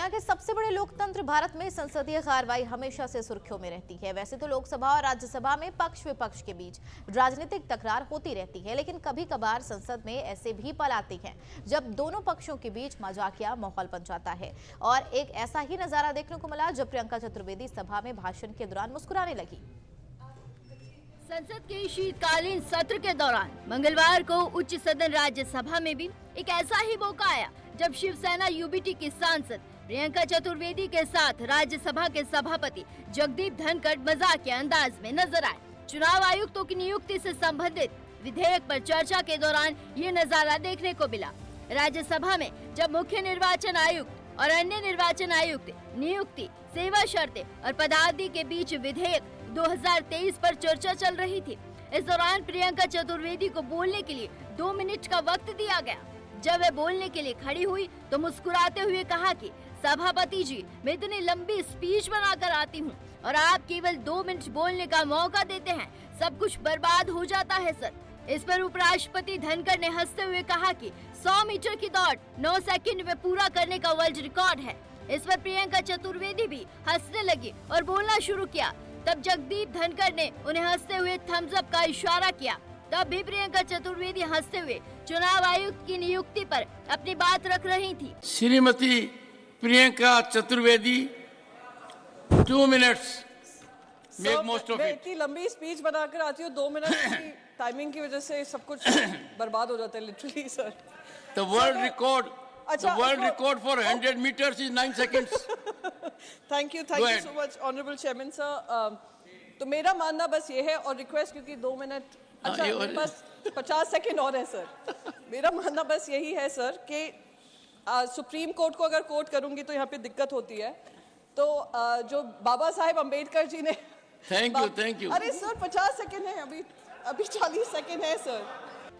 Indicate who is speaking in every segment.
Speaker 1: दुनिया के सबसे बड़े लोकतंत्र भारत में संसदीय कार्रवाई हमेशा से सुर्खियों में रहती है। वैसे तो लोकसभा और राज्यसभा में पक्ष विपक्ष के बीच राजनीतिक तकरार होती रहती है, लेकिन कभी कभार संसद में ऐसे भी पल आते हैं जब दोनों पक्षों के बीच मजाकिया माहौल बन जाता है। और एक ऐसा ही नजारा देखने को मिला जब प्रियंका चतुर्वेदी सभा में भाषण के दौरान मुस्कुराने लगी।
Speaker 2: संसद के शीतकालीन सत्र के दौरान मंगलवार को उच्च सदन राज्यसभा में भी एक ऐसा ही मौका आया जब शिवसेना यूबीटी की सांसद प्रियंका चतुर्वेदी के साथ राज्यसभा के सभापति जगदीप धनखड़ मजाकिया अंदाज में नजर आए। चुनाव आयुक्तों की नियुक्ति से संबंधित विधेयक पर चर्चा के दौरान ये नजारा देखने को मिला। राज्यसभा में जब मुख्य निर्वाचन आयुक्त और अन्य निर्वाचन आयुक्त नियुक्ति, सेवा शर्तें और पदावधि के बीच विधेयक 2023 पर चर्चा चल रही थी। इस दौरान प्रियंका चतुर्वेदी को बोलने के लिए 2 मिनट का वक्त दिया गया। जब वे बोलने के लिए खड़ी हुई तो मुस्कुराते हुए कहा कि सभापति जी, मैं इतनी लंबी स्पीच बनाकर आती हूँ और आप केवल 2 मिनट बोलने का मौका देते हैं, सब कुछ बर्बाद हो जाता है सर। इस पर उपराष्ट्रपति धनखड़ ने हंसते हुए कहा कि 100 मीटर की दौड़ 9 सेकंड में पूरा करने का वर्ल्ड रिकॉर्ड है। इस पर प्रियंका चतुर्वेदी भी हंसने लगी और बोलना शुरू किया। तब जगदीप धनखड़ ने उन्हें हंसते हुए थम्स अप का इशारा किया। तब भी प्रियंका चतुर्वेदी हंसते हुए चुनाव आयुक्त की नियुक्ति पर अपनी बात रख रही थी।
Speaker 3: Shrimati Priyanka Chaturvedi 2 minutes make most of it.
Speaker 4: इतनी लंबी स्पीच बनाकर आती हूँ, 2 मिनट की टाइमिंग की वजह से सब कुछ बर्बाद हो जाता है literally sir.
Speaker 3: The world record for 100 meters is 9 seconds.
Speaker 4: Thank you so much honourable chairman sir. तो मेरा मानना बस ये है और रिक्वेस्ट, क्योंकि 2 मिनट अच्छा मेरे पास 50 सेकंड और है सर। मेरा मानना बस यही है सर कि सुप्रीम कोर्ट को अगर कोर्ट करूंगी तो यहाँ पे दिक्कत होती है। तो जो बाबा साहेब अम्बेडकर जी ने
Speaker 3: थैंक यू।
Speaker 4: अरे सर 50 सेकंड है, अभी 40 सेकंड है सर।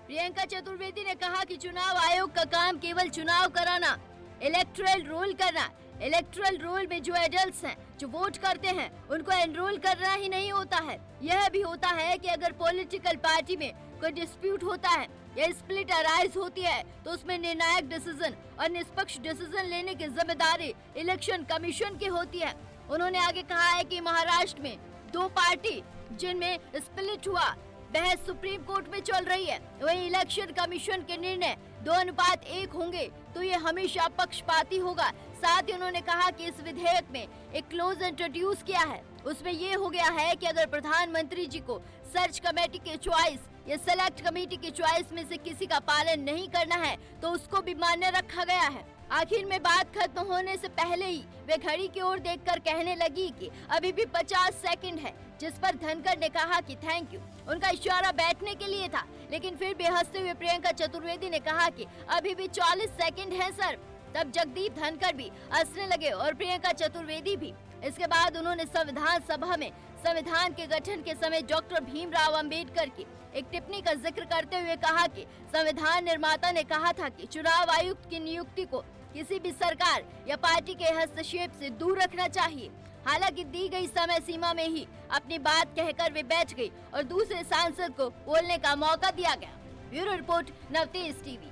Speaker 2: प्रियंका चतुर्वेदी ने कहा कि चुनाव आयोग का काम केवल चुनाव कराना, इलेक्टोरल रोल करना। इलेक्टोरल रोल में जो एडल्ट्स हैं, जो वोट करते हैं, उनको एनरोल करना ही नहीं होता है। यह भी होता है कि अगर पॉलिटिकल पार्टी में कोई डिस्प्यूट होता है या स्प्लिट अराइज होती है तो उसमें निर्णायक डिसीजन और निष्पक्ष डिसीजन लेने की जिम्मेदारी इलेक्शन कमीशन की होती है। उन्होंने आगे कहा है कि महाराष्ट्र में 2 पार्टी जिनमें स्प्लिट हुआ, बहस सुप्रीम कोर्ट में चल रही है। वही इलेक्शन कमीशन के निर्णय 2:1 होंगे तो ये हमेशा पक्षपाती होगा। साथ ही उन्होंने कहा कि इस विधेयक में एक क्लोज इंट्रोड्यूस किया है, उसमें ये हो गया है कि अगर प्रधानमंत्री जी को सर्च कमेटी के चॉइस या सेलेक्ट कमेटी की चॉइस में से किसी का पालन नहीं करना है तो उसको भी मान्य रखा गया है। आखिर में बात खत्म होने से पहले ही वे घड़ी की ओर देखकर कहने लगी कि अभी भी 50 सेकंड है, जिस पर धनखड़ ने कहा कि थैंक यू। उनका इशारा बैठने के लिए था, लेकिन फिर भी हंसते हुए प्रियंका चतुर्वेदी ने कहा कि अभी भी 40 सेकंड है सर। तब जगदीप धनखड़ भी हंसने लगे और प्रियंका चतुर्वेदी भी। इसके बाद उन्होंने संविधान सभा में संविधान के गठन के समय डॉक्टर भीमराव अंबेडकर की एक टिप्पणी का जिक्र करते हुए कहा कि संविधान निर्माता ने कहा था कि चुनाव आयुक्त की नियुक्ति को किसी भी सरकार या पार्टी के हस्तक्षेप से दूर रखना चाहिए। हालांकि दी गई समय सीमा में ही अपनी बात कहकर वे बैठ गई और दूसरे सांसद को बोलने का मौका दिया गया। ब्यूरो रिपोर्ट, नव तेज टीवी।